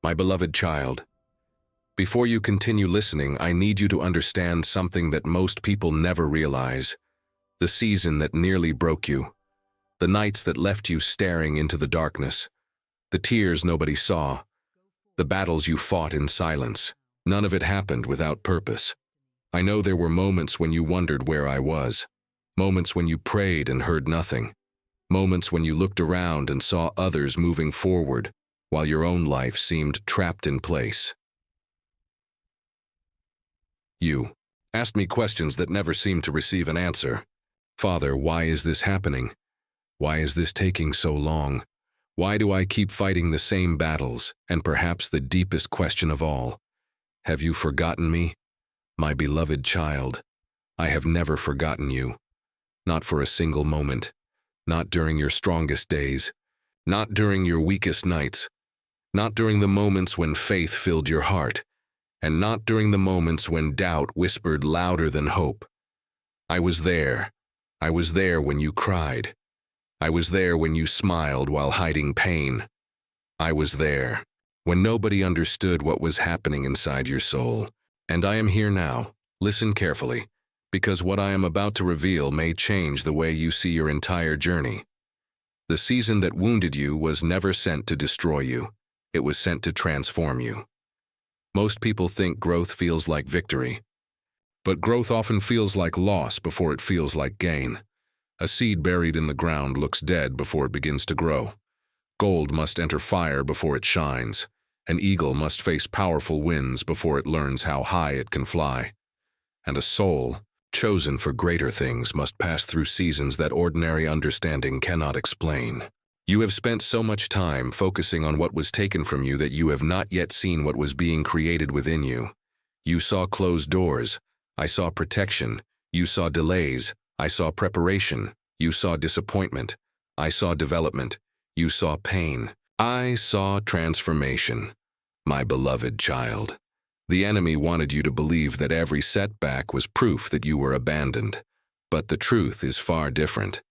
My beloved child, before you continue listening, I need you to understand something that most people never realize. The season that nearly broke you, the nights that left you staring into the darkness, the tears nobody saw, the battles you fought in silence. None of it happened without purpose. I know there were moments when you wondered where I was, moments when you prayed and heard nothing, moments when you looked around and saw others moving forward while your own life seemed trapped in place. You asked me questions that never seemed to receive an answer. Father, why is this happening? Why is this taking so long? Why do I keep fighting the same battles? And perhaps the deepest question of all, have you forgotten me? My beloved child, I have never forgotten you. Not for a single moment. Not during your strongest days. Not during your weakest nights. Not during the moments when faith filled your heart. And not during the moments when doubt whispered louder than hope. I was there. I was there when you cried. I was there when you smiled while hiding pain. I was there when nobody understood what was happening inside your soul. And I am here now. Listen carefully, because what I am about to reveal may change the way you see your entire journey. The season that wounded you was never sent to destroy you. It was sent to transform you. Most people think growth feels like victory, but growth often feels like loss before it feels like gain. A seed buried in the ground looks dead before it begins to grow. Gold must enter fire before it shines. An eagle must face powerful winds before it learns how high it can fly. And a soul, chosen for greater things, must pass through seasons that ordinary understanding cannot explain. You have spent so much time focusing on what was taken from you that you have not yet seen what was being created within you. You saw closed doors. I saw protection. You saw delays. I saw preparation. You saw disappointment. I saw development. You saw pain. I saw transformation. My beloved child, the enemy wanted you to believe that every setback was proof that you were abandoned. But the truth is far different.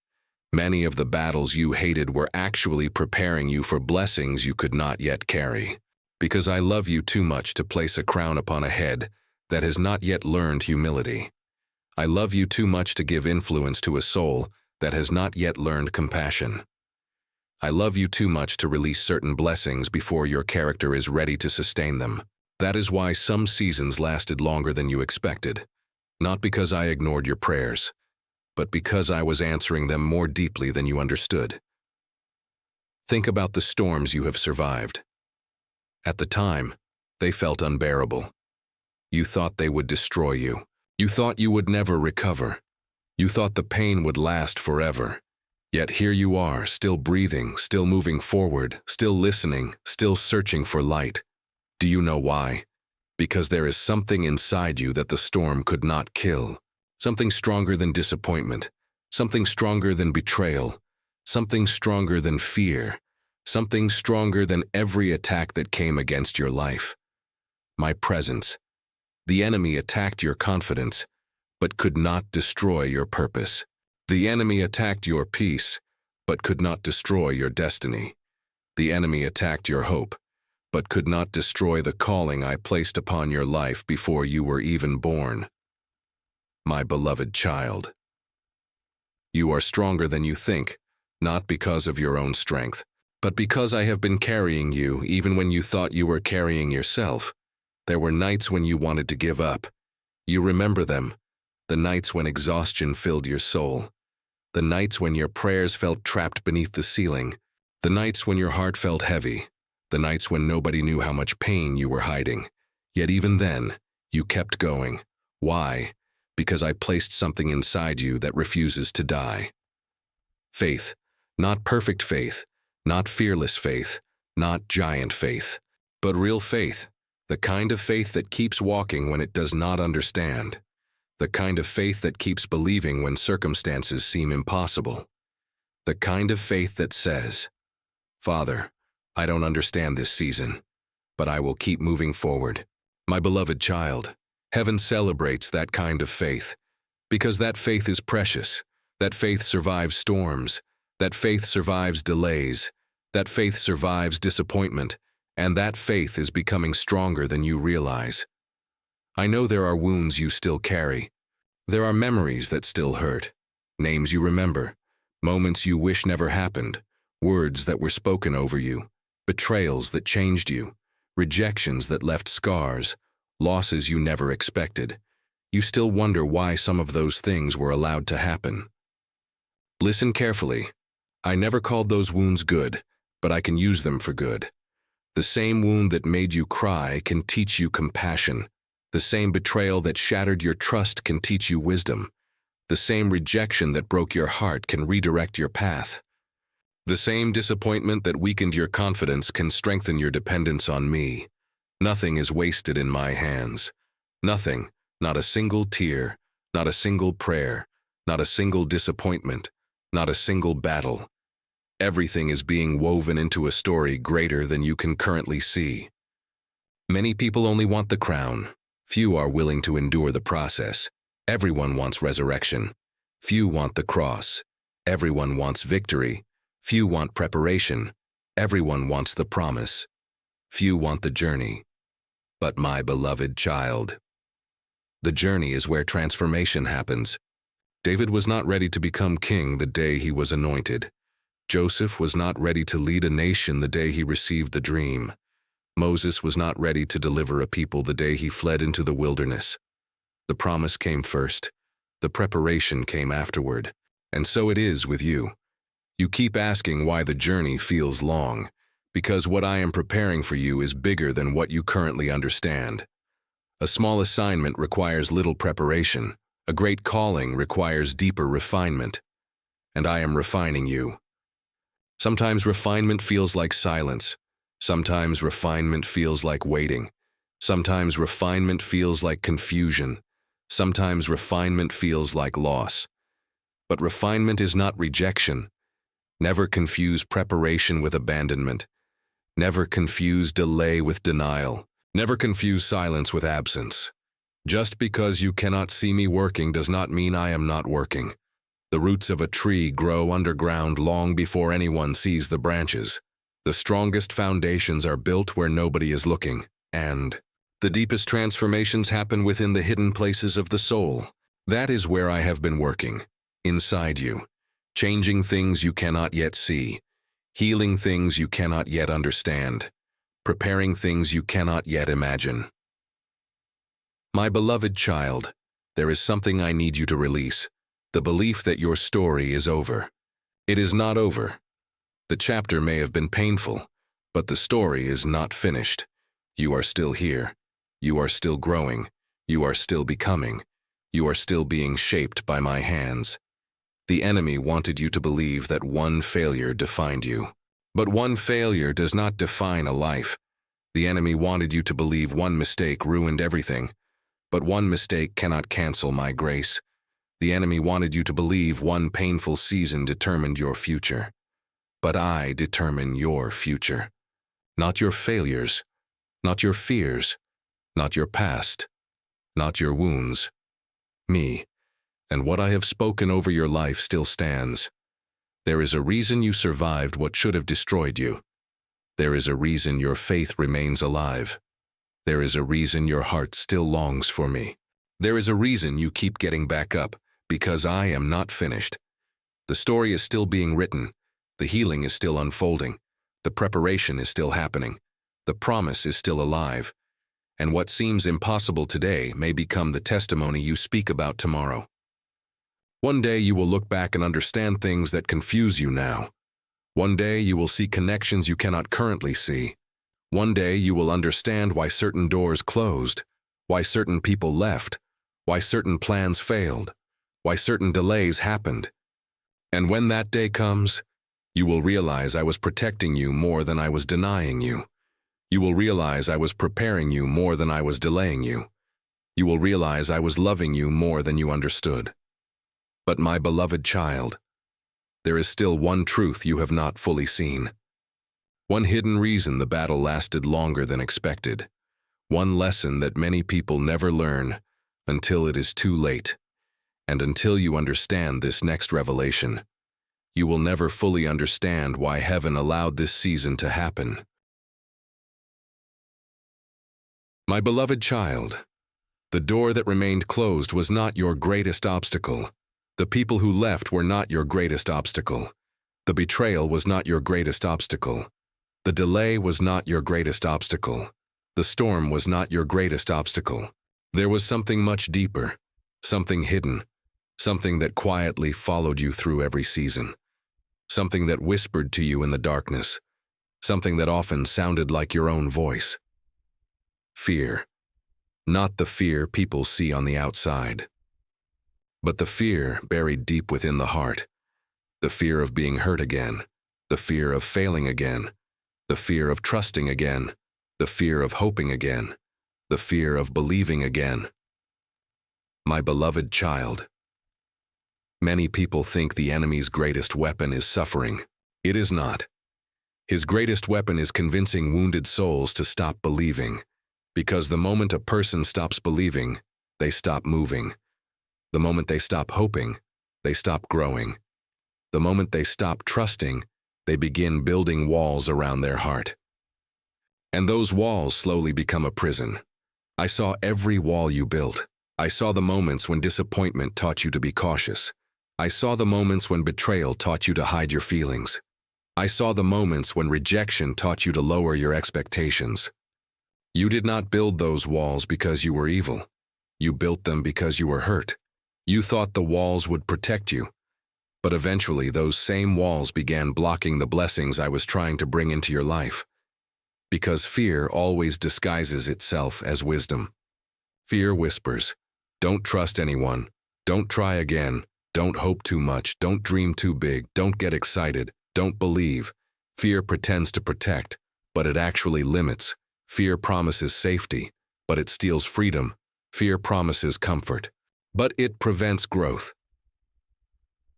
Many of the battles you hated were actually preparing you for blessings you could not yet carry. Because I love you too much to place a crown upon a head that has not yet learned humility. I love you too much to give influence to a soul that has not yet learned compassion. I love you too much to release certain blessings before your character is ready to sustain them. That is why some seasons lasted longer than you expected. Not because I ignored your prayers, but because I was answering them more deeply than you understood. Think about the storms you have survived. At the time, they felt unbearable. You thought they would destroy you. You thought you would never recover. You thought the pain would last forever. Yet here you are, still breathing, still moving forward, still listening, still searching for light. Do you know why? Because there is something inside you that the storm could not kill. Something stronger than disappointment, something stronger than betrayal, something stronger than fear, something stronger than every attack that came against your life. My presence. The enemy attacked your confidence, but could not destroy your purpose. The enemy attacked your peace, but could not destroy your destiny. The enemy attacked your hope, but could not destroy the calling I placed upon your life before you were even born. My beloved child, you are stronger than you think, not because of your own strength, but because I have been carrying you even when you thought you were carrying yourself. There were nights when you wanted to give up. You remember them, the nights when exhaustion filled your soul, the nights when your prayers felt trapped beneath the ceiling, the nights when your heart felt heavy, the nights when nobody knew how much pain you were hiding. Yet even then, you kept going. Why? Because I placed something inside you that refuses to die. Faith, not perfect faith, not fearless faith, not giant faith, but real faith, the kind of faith that keeps walking when it does not understand, the kind of faith that keeps believing when circumstances seem impossible, the kind of faith that says, Father, I don't understand this season, but I will keep moving forward. My beloved child, heaven celebrates that kind of faith, because that faith is precious, that faith survives storms, that faith survives delays, that faith survives disappointment, And that faith is becoming stronger than you realize. I know there are wounds you still carry. There are memories that still hurt, names you remember, moments you wish never happened, words that were spoken over you, betrayals that changed you, rejections that left scars, losses you never expected. You still wonder why some of those things were allowed to happen. Listen carefully. I never called those wounds good, but I can use them for good. The same wound that made you cry can teach you compassion. The same betrayal that shattered your trust can teach you wisdom. The same rejection that broke your heart can redirect your path. The same disappointment that weakened your confidence can strengthen your dependence on me. Nothing is wasted in my hands. Nothing, not a single tear, not a single prayer, not a single disappointment, not a single battle. Everything is being woven into a story greater than you can currently see. Many people only want the crown. Few are willing to endure the process. Everyone wants resurrection. Few want the cross. Everyone wants victory. Few want preparation. Everyone wants the promise. Few want the journey. But my beloved child, the journey is where transformation happens. David was not ready to become king the day he was anointed. Joseph was not ready to lead a nation the day he received the dream. Moses was not ready to deliver a people the day he fled into the wilderness. The promise came first. The preparation came afterward. And so it is with you. You keep asking why the journey feels long, because what I am preparing for you is bigger than what you currently understand. A small assignment requires little preparation. A great calling requires deeper refinement. And I am refining you. Sometimes refinement feels like silence. Sometimes refinement feels like waiting. Sometimes refinement feels like confusion. Sometimes refinement feels like loss. But refinement is not rejection. Never confuse preparation with abandonment. Never confuse delay with denial. Never confuse silence with absence. Just because you cannot see me working does not mean I am not working. The roots of a tree grow underground long before anyone sees the branches. The strongest foundations are built where nobody is looking, and the deepest transformations happen within the hidden places of the soul. That is where I have been working, inside you, changing things you cannot yet see, healing things you cannot yet understand, preparing things you cannot yet imagine. My beloved child, there is something I need you to release. The belief that your story is over. It is not over. The chapter may have been painful, but the story is not finished. You are still here. You are still growing. You are still becoming. You are still being shaped by my hands. The enemy wanted you to believe that one failure defined you. But one failure does not define a life. The enemy wanted you to believe one mistake ruined everything. But one mistake cannot cancel my grace. The enemy wanted you to believe one painful season determined your future. But I determine your future. Not your failures, not your fears, not your past, not your wounds. Me, and what I have spoken over your life still stands. There is a reason you survived what should have destroyed you. There is a reason your faith remains alive. There is a reason your heart still longs for me. There is a reason you keep getting back up. Because I am not finished. The story is still being written. The healing is still unfolding. The preparation is still happening. The promise is still alive. And what seems impossible today may become the testimony you speak about tomorrow. One day you will look back and understand things that confuse you now. One day you will see connections you cannot currently see. One day you will understand why certain doors closed, why certain people left, why certain plans failed, why certain delays happened. And when that day comes, you will realize I was protecting you more than I was denying you. You will realize I was preparing you more than I was delaying you. You will realize I was loving you more than you understood. But my beloved child, there is still one truth you have not fully seen. One hidden reason the battle lasted longer than expected. One lesson that many people never learn until it is too late. And until you understand this next revelation, you will never fully understand why heaven allowed this season to happen. My beloved child, the door that remained closed was not your greatest obstacle. The people who left were not your greatest obstacle. The betrayal was not your greatest obstacle. The delay was not your greatest obstacle. The storm was not your greatest obstacle. There was something much deeper, something hidden, something that quietly followed you through every season, something that whispered to you in the darkness, something that often sounded like your own voice. Fear. Not the fear people see on the outside, but the fear buried deep within the heart. The fear of being hurt again, the fear of failing again, the fear of trusting again, the fear of hoping again, the fear of believing again. My beloved child, many people think the enemy's greatest weapon is suffering. It is not. His greatest weapon is convincing wounded souls to stop believing. Because the moment a person stops believing, they stop moving. The moment they stop hoping, they stop growing. The moment they stop trusting, they begin building walls around their heart. And those walls slowly become a prison. I saw every wall you built. I saw the moments when disappointment taught you to be cautious. I saw the moments when betrayal taught you to hide your feelings. I saw the moments when rejection taught you to lower your expectations. You did not build those walls because you were evil. You built them because you were hurt. You thought the walls would protect you. But eventually those same walls began blocking the blessings I was trying to bring into your life. Because fear always disguises itself as wisdom. Fear whispers, don't trust anyone, don't try again, don't hope too much, don't dream too big, don't get excited, don't believe. Fear pretends to protect, but it actually limits. Fear promises safety, but it steals freedom. Fear promises comfort, but it prevents growth.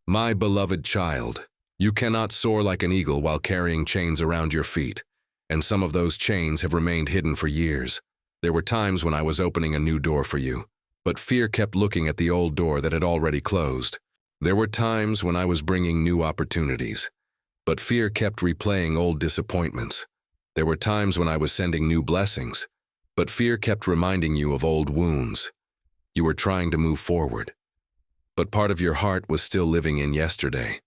My beloved child, you cannot soar like an eagle while carrying chains around your feet, and some of those chains have remained hidden for years. There were times when I was opening a new door for you, but fear kept looking at the old door that had already closed. There were times when I was bringing new opportunities, but fear kept replaying old disappointments. There were times when I was sending new blessings, but fear kept reminding you of old wounds. You were trying to move forward, but part of your heart was still living in yesterday.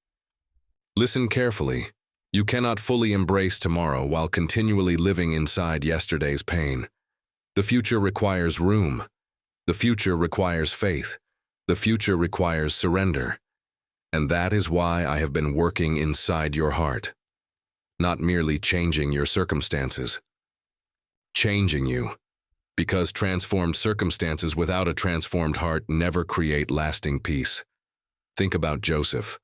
Listen carefully. You cannot fully embrace tomorrow while continually living inside yesterday's pain. The future requires room. The future requires faith. The future requires surrender. And that is why I have been working inside your heart. Not merely changing your circumstances. Changing you. Because transformed circumstances without a transformed heart never create lasting peace. Think about Joseph.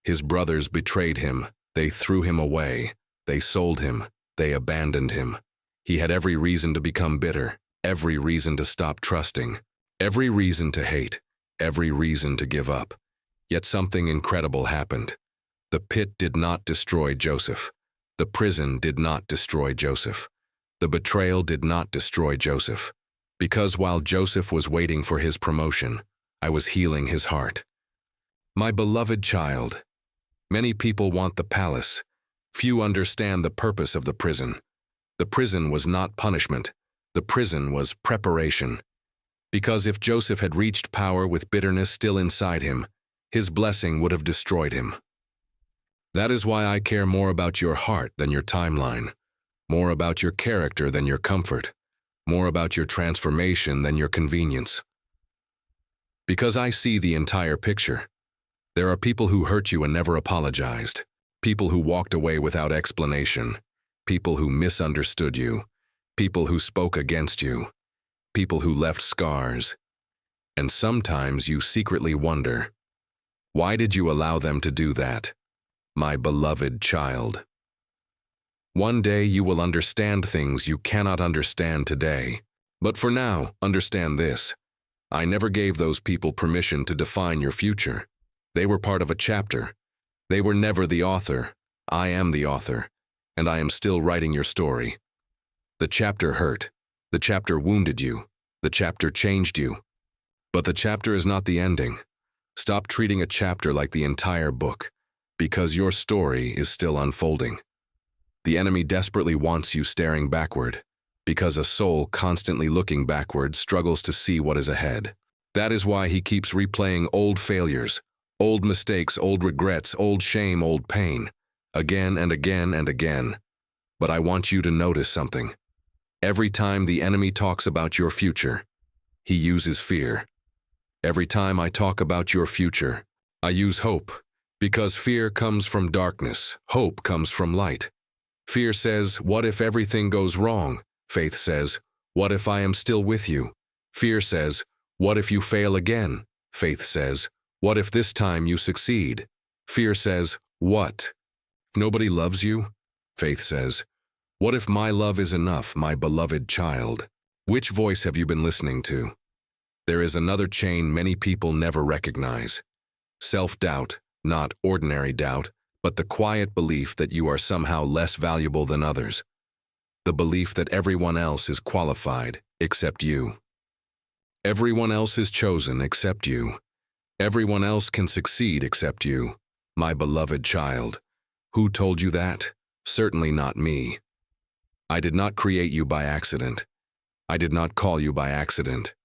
His brothers betrayed him. They threw him away. They sold him. They abandoned him. He had every reason to become bitter, every reason to stop trusting, every reason to hate, every reason to give up. Yet something incredible happened. The pit did not destroy Joseph. The prison did not destroy Joseph. The betrayal did not destroy Joseph. Because while Joseph was waiting for his promotion, I was healing his heart. My beloved child, many people want the palace. Few understand the purpose of the prison. The prison was not punishment. The prison was preparation. Because if Joseph had reached power with bitterness still inside him, his blessing would have destroyed him. That is why I care more about your heart than your timeline, more about your character than your comfort, more about your transformation than your convenience. Because I see the entire picture. There are people who hurt you and never apologized, people who walked away without explanation, people who misunderstood you, people who spoke against you, people who left scars. And sometimes you secretly wonder, why did you allow them to do that? My beloved child. One day you will understand things you cannot understand today. But for now, understand this. I never gave those people permission to define your future. They were part of a chapter. They were never the author. I am the author, and I am still writing your story. The chapter hurt. The chapter wounded you. The chapter changed you. But the chapter is not the ending. Stop treating a chapter like the entire book, because your story is still unfolding. The enemy desperately wants you staring backward, because a soul constantly looking backwards struggles to see what is ahead. That is why he keeps replaying old failures, old mistakes, old regrets, old shame, old pain, again and again and again. But I want you to notice something. Every time the enemy talks about your future, he uses fear. Every time I talk about your future, I use hope, because fear comes from darkness, hope comes from light. Fear says, what if everything goes wrong? Faith says, what if I am still with you? Fear says, what if you fail again? Faith says, what if this time you succeed? Fear says, what? If nobody loves you? Faith says, what if my love is enough, my beloved child? Which voice have you been listening to? There is another chain many people never recognize. Self-doubt, not ordinary doubt, but the quiet belief that you are somehow less valuable than others. The belief that everyone else is qualified except you. Everyone else is chosen except you. Everyone else can succeed except you, my beloved child. Who told you that? Certainly not me. I did not create you by accident. I did not call you by accident.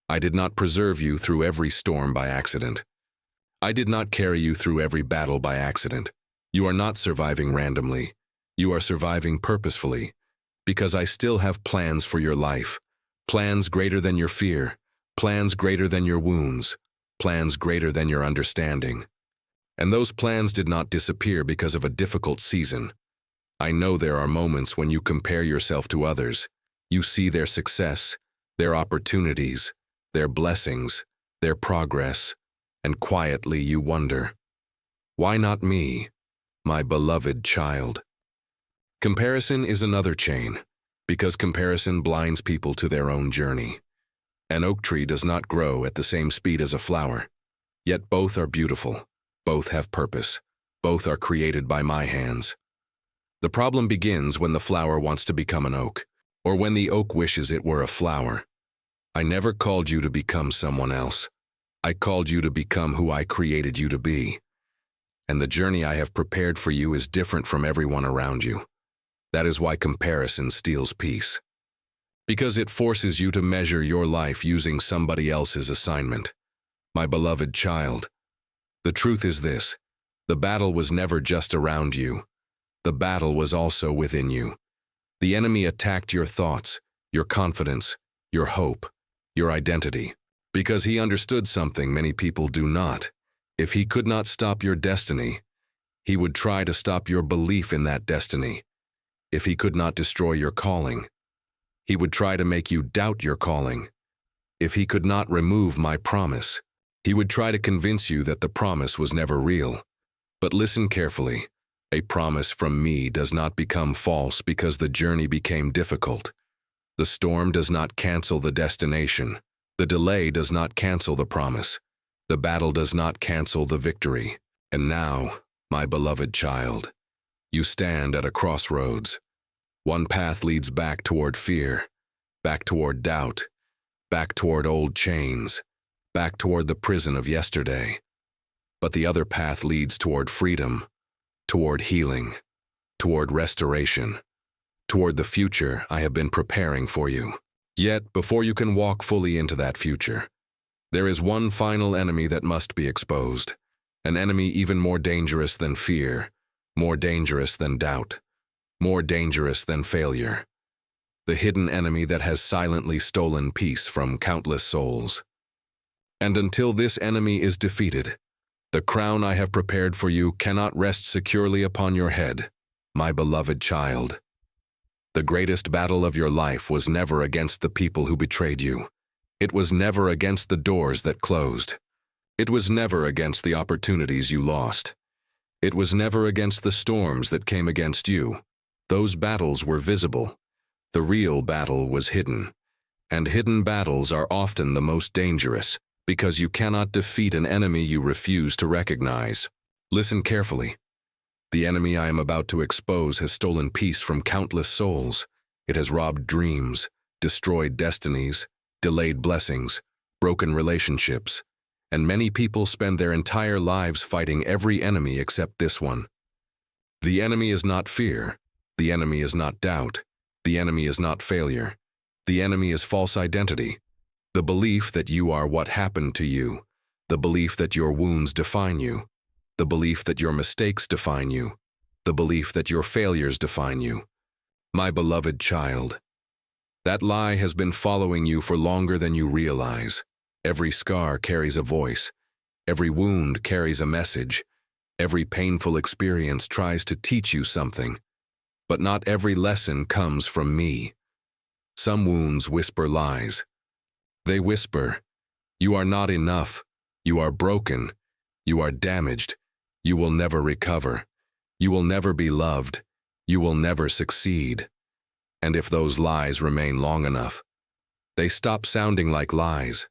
I did not preserve you through every storm by accident. I did not carry you through every battle by accident. You are not surviving randomly. You are surviving purposefully, because I still have plans for your life, plans greater than your fear, plans greater than your wounds, plans greater than your understanding. And those plans did not disappear because of a difficult season. I know there are moments when you compare yourself to others. You see their success, their opportunities, their blessings, their progress, and quietly you wonder, why not me, my beloved child? Comparison is another chain, because comparison blinds people to their own journey. An oak tree does not grow at the same speed as a flower, yet both are beautiful, both have purpose, both are created by my hands. The problem begins when the flower wants to become an oak, or when the oak wishes it were a flower. I never called you to become someone else. I called you to become who I created you to be. And the journey I have prepared for you is different from everyone around you. That is why comparison steals peace. Because it forces you to measure your life using somebody else's assignment. My beloved child, the truth is this: the battle was never just around you. The battle was also within you. The enemy attacked your thoughts, your confidence, your hope, your identity, because he understood something many people do not. If he could not stop your destiny, he would try to stop your belief in that destiny. If he could not destroy your calling, he would try to make you doubt your calling. If he could not remove my promise, he would try to convince you that the promise was never real. But listen carefully. A promise from me does not become false because the journey became difficult. The storm does not cancel the destination. The delay does not cancel the promise. The battle does not cancel the victory. And now, my beloved child, you stand at a crossroads. One path leads back toward fear, back toward doubt, back toward old chains, back toward the prison of yesterday. But the other path leads toward freedom, toward healing, toward restoration, toward the future I have been preparing for you. Yet, before you can walk fully into that future, there is one final enemy that must be exposed, an enemy even more dangerous than fear, more dangerous than doubt, more dangerous than failure. The hidden enemy that has silently stolen peace from countless souls. And until this enemy is defeated, the crown I have prepared for you cannot rest securely upon your head, my beloved child. The greatest battle of your life was never against the people who betrayed you. It was never against the doors that closed. It was never against the opportunities you lost. It was never against the storms that came against you. Those battles were visible. The real battle was hidden. And hidden battles are often the most dangerous, because you cannot defeat an enemy you refuse to recognize. Listen carefully. The enemy I am about to expose has stolen peace from countless souls. It has robbed dreams, destroyed destinies, delayed blessings, broken relationships, and many people spend their entire lives fighting every enemy except this one. The enemy is not fear. The enemy is not doubt. The enemy is not failure. The enemy is false identity. The belief that you are what happened to you. The belief that your wounds define you. The belief that your mistakes define you. The belief that your failures define you. My beloved child, that lie has been following you for longer than you realize. Every scar carries a voice. Every wound carries a message. Every painful experience tries to teach you something. But not every lesson comes from me. Some wounds whisper lies. They whisper, "You are not enough. You are broken. You are damaged. You will never recover. You will never be loved. You will never succeed." And if those lies remain long enough, they stop sounding like lies.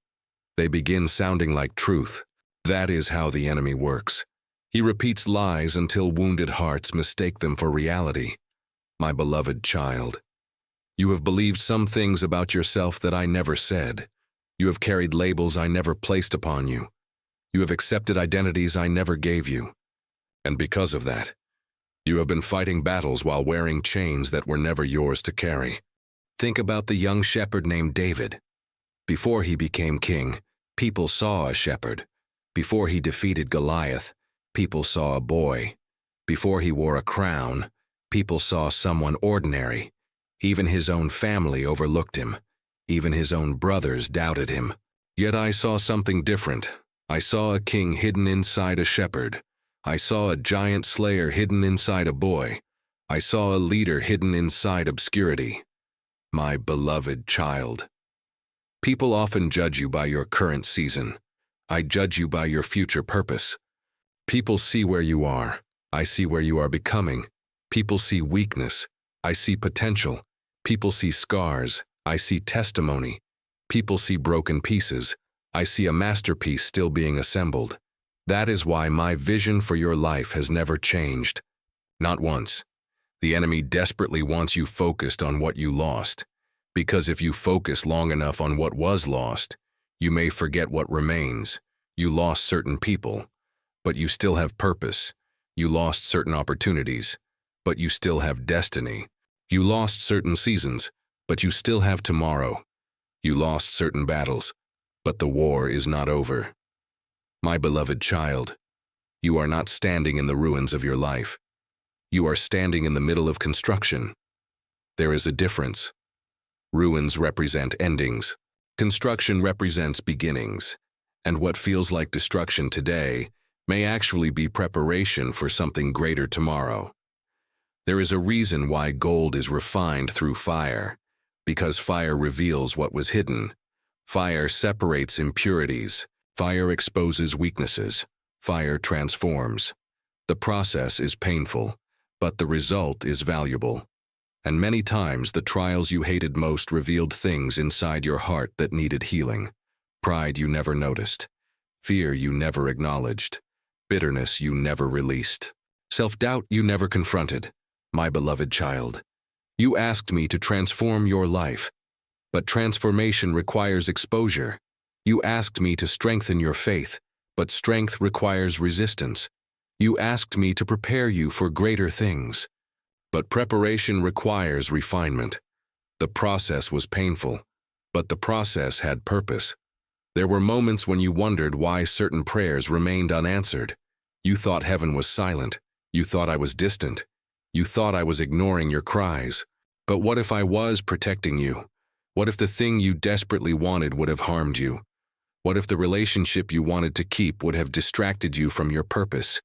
They begin sounding like truth. That is how the enemy works. He repeats lies until wounded hearts mistake them for reality. My beloved child, you have believed some things about yourself that I never said. You have carried labels I never placed upon you. You have accepted identities I never gave you. And because of that, you have been fighting battles while wearing chains that were never yours to carry. Think about the young shepherd named David. Before he became king, people saw a shepherd. Before he defeated Goliath, people saw a boy. Before he wore a crown, people saw someone ordinary. Even his own family overlooked him. Even his own brothers doubted him. Yet I saw something different. I saw a king hidden inside a shepherd. I saw a giant slayer hidden inside a boy. I saw a leader hidden inside obscurity. My beloved child. People often judge you by your current season. I judge you by your future purpose. People see where you are. I see where you are becoming. People see weakness. I see potential. People see scars. I see testimony. People see broken pieces. I see a masterpiece still being assembled. That is why my vision for your life has never changed. Not once. The enemy desperately wants you focused on what you lost. Because if you focus long enough on what was lost, you may forget what remains. You lost certain people, but you still have purpose. You lost certain opportunities, but you still have destiny. You lost certain seasons, but you still have tomorrow. You lost certain battles, but the war is not over. My beloved child, you are not standing in the ruins of your life. You are standing in the middle of construction. There is a difference. Ruins represent endings. Construction represents beginnings. And what feels like destruction today may actually be preparation for something greater tomorrow. There is a reason why gold is refined through fire, because fire reveals what was hidden. Fire separates impurities. Fire exposes weaknesses. Fire transforms. The process is painful, but the result is valuable. And many times the trials you hated most revealed things inside your heart that needed healing. Pride you never noticed. Fear you never acknowledged. Bitterness you never released. Self-doubt you never confronted. My beloved child, you asked me to transform your life, but transformation requires exposure. You asked me to strengthen your faith, but strength requires resistance. You asked me to prepare you for greater things, but preparation requires refinement. The process was painful, but the process had purpose. There were moments when you wondered why certain prayers remained unanswered. You thought heaven was silent. You thought I was distant. You thought I was ignoring your cries. But what if I was protecting you? What if the thing you desperately wanted would have harmed you? What if the relationship you wanted to keep would have distracted you from your purpose?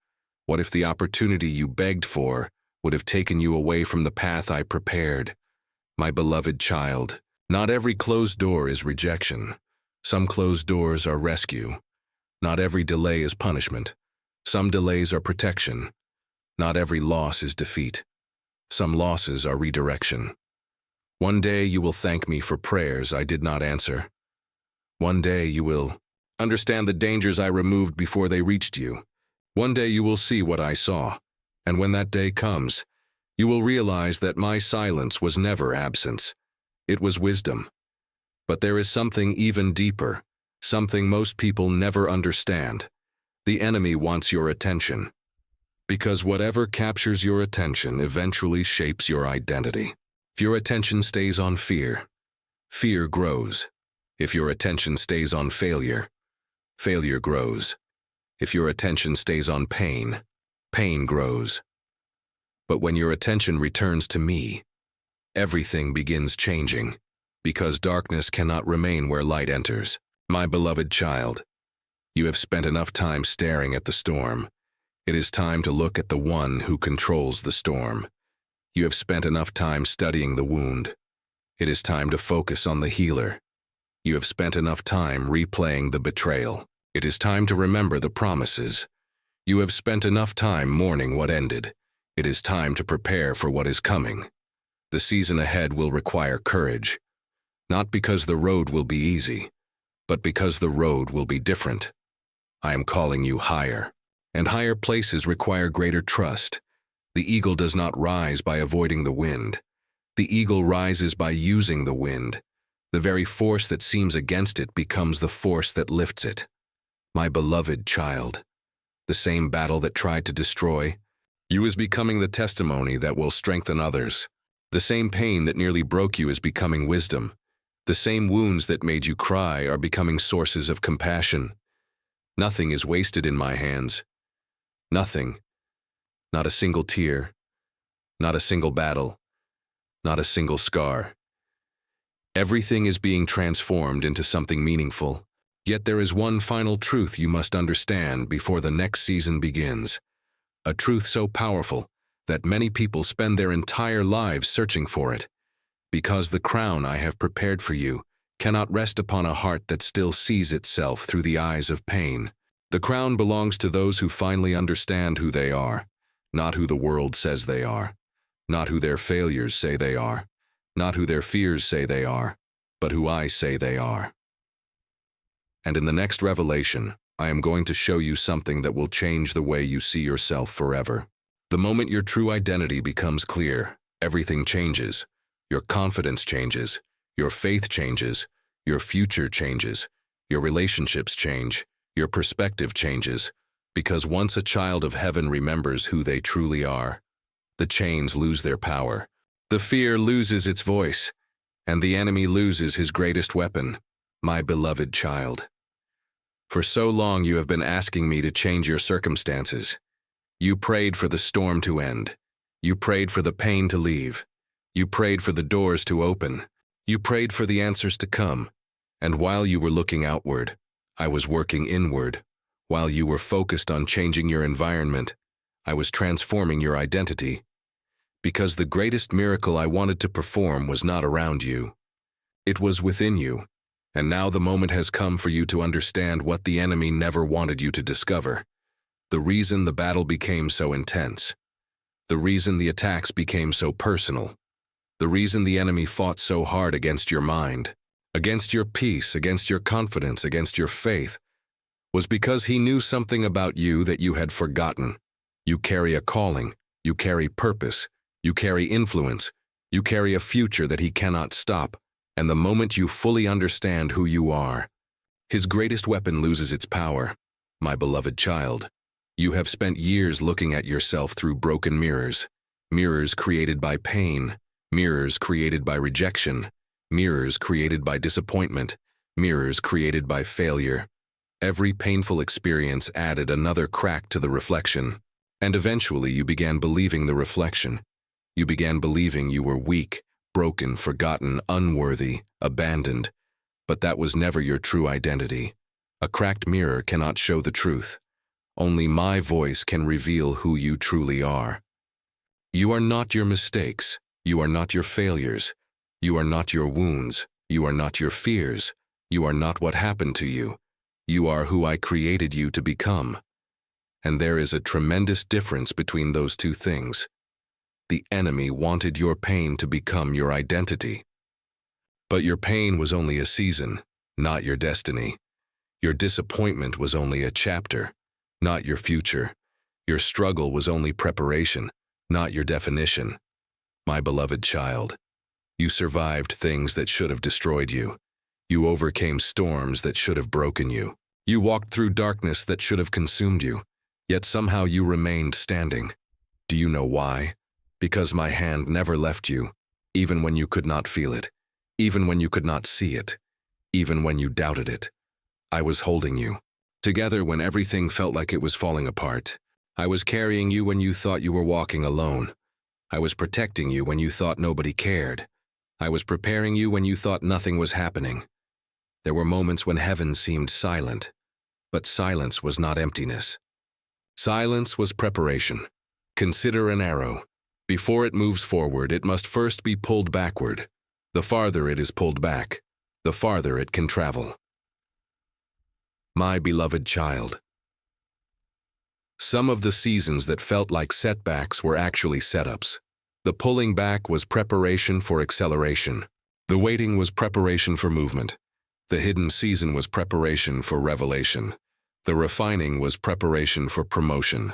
What if the opportunity you begged for would have taken you away from the path I prepared? My beloved child, not every closed door is rejection. Some closed doors are rescue. Not every delay is punishment. Some delays are protection. Not every loss is defeat. Some losses are redirection. One day you will thank me for prayers I did not answer. One day you will understand the dangers I removed before they reached you. One day you will see what I saw. And when that day comes, you will realize that my silence was never absence. It was wisdom. But there is something even deeper, something most people never understand. The enemy wants your attention. Because whatever captures your attention eventually shapes your identity. If your attention stays on fear, fear grows. If your attention stays on failure, failure grows. If your attention stays on pain, pain grows. But when your attention returns to me, everything begins changing, because darkness cannot remain where light enters. My beloved child, you have spent enough time staring at the storm. It is time to look at the one who controls the storm. You have spent enough time studying the wound. It is time to focus on the healer. You have spent enough time replaying the betrayal. It is time to remember the promises. You have spent enough time mourning what ended. It is time to prepare for what is coming. The season ahead will require courage, not because the road will be easy, but because the road will be different. I am calling you higher, and higher places require greater trust. The eagle does not rise by avoiding the wind. The eagle rises by using the wind. The very force that seems against it becomes the force that lifts it. My beloved child, the same battle that tried to destroy you is becoming the testimony that will strengthen others. The same pain that nearly broke you is becoming wisdom. The same wounds that made you cry are becoming sources of compassion. Nothing is wasted in my hands. Nothing. Not a single tear. Not a single battle. Not a single scar. Everything is being transformed into something meaningful. Yet there is one final truth you must understand before the next season begins. A truth so powerful that many people spend their entire lives searching for it. Because the crown I have prepared for you cannot rest upon a heart that still sees itself through the eyes of pain. The crown belongs to those who finally understand who they are, not who the world says they are, not who their failures say they are, not who their fears say they are, but who I say they are. And in the next revelation, I am going to show you something that will change the way you see yourself forever. The moment your true identity becomes clear, everything changes. Your confidence changes, your faith changes, your future changes, your relationships change, your perspective changes, because once a child of heaven remembers who they truly are, the chains lose their power, the fear loses its voice, and the enemy loses his greatest weapon, my beloved child. For so long you have been asking me to change your circumstances. You prayed for the storm to end. You prayed for the pain to leave. You prayed for the doors to open. You prayed for the answers to come. And while you were looking outward, I was working inward. While you were focused on changing your environment, I was transforming your identity. Because the greatest miracle I wanted to perform was not around you. It was within you. And now the moment has come for you to understand what the enemy never wanted you to discover. The reason the battle became so intense. The reason the attacks became so personal. The reason the enemy fought so hard against your mind, against your peace, against your confidence, against your faith, was because he knew something about you that you had forgotten. You carry a calling, you carry purpose, you carry influence, you carry a future that he cannot stop, and the moment you fully understand who you are, his greatest weapon loses its power. My beloved child, you have spent years looking at yourself through broken mirrors, mirrors created by pain, mirrors created by rejection, mirrors created by disappointment, mirrors created by failure. Every painful experience added another crack to the reflection, and eventually you began believing the reflection. You began believing you were weak, broken, forgotten, unworthy, abandoned, but that was never your true identity. A cracked mirror cannot show the truth. Only my voice can reveal who you truly are. You are not your mistakes. You are not your failures. You are not your wounds. You are not your fears. You are not what happened to you. You are who I created you to become. And there is a tremendous difference between those two things. The enemy wanted your pain to become your identity. But your pain was only a season, not your destiny. Your disappointment was only a chapter, not your future. Your struggle was only preparation, not your definition. My beloved child, you survived things that should have destroyed you. You overcame storms that should have broken you. You walked through darkness that should have consumed you, yet somehow you remained standing. Do you know why? Because my hand never left you. even when you could not feel it, even when you could not see it, even when you doubted it. I was holding you. Together when everything felt like it was falling apart. I was carrying you when you thought you were walking alone. I was protecting you when you thought nobody cared. I was preparing you when you thought nothing was happening. There were moments when heaven seemed silent, but silence was not emptiness. Silence was preparation. Consider an arrow. Before it moves forward, it must first be pulled backward. The farther it is pulled back, the farther it can travel. My beloved child. Some of the seasons that felt like setbacks were actually setups. The pulling back was preparation for acceleration. The waiting was preparation for movement. The hidden season was preparation for revelation. The refining was preparation for promotion.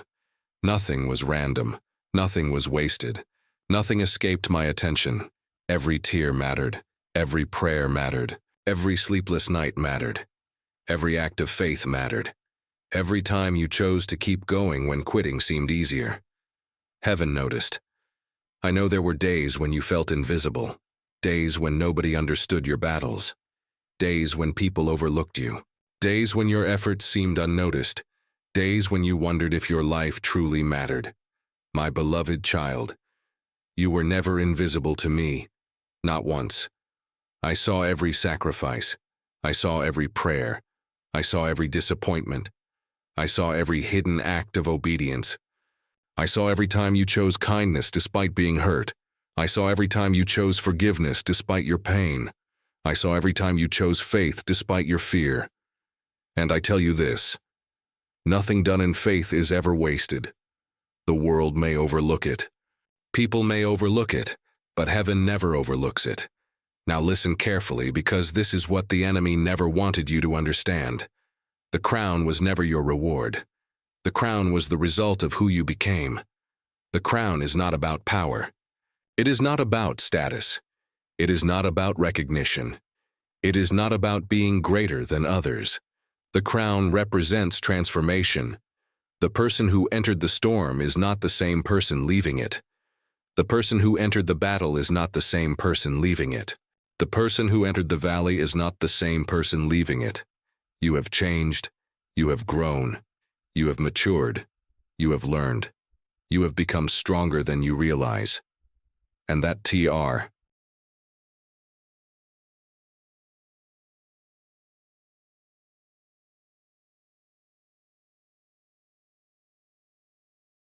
Nothing was random. Nothing was wasted. Nothing escaped my attention. Every tear mattered. Every prayer mattered. Every sleepless night mattered. Every act of faith mattered. Every time you chose to keep going when quitting seemed easier. Heaven noticed. I know there were days when you felt invisible. Days when nobody understood your battles. Days when people overlooked you. Days when your efforts seemed unnoticed. Days when you wondered if your life truly mattered. My beloved child, you were never invisible to me. Not once. I saw every sacrifice. I saw every prayer. I saw every disappointment. I saw every hidden act of obedience. I saw every time you chose kindness despite being hurt. I saw every time you chose forgiveness despite your pain. I saw every time you chose faith despite your fear. And I tell you this, nothing done in faith is ever wasted. The world may overlook it. People may overlook it, but heaven never overlooks it. Now listen carefully, because this is what the enemy never wanted you to understand. The crown was never your reward. The crown was the result of who you became. The crown is not about power. It is not about status. It is not about recognition. It is not about being greater than others. The crown represents transformation. The person who entered the storm is not the same person leaving it. The person who entered the battle is not the same person leaving it. The person who entered the valley is not the same person leaving it. You have changed. You have grown. You have matured. You have learned. You have become stronger than you realize. And that TR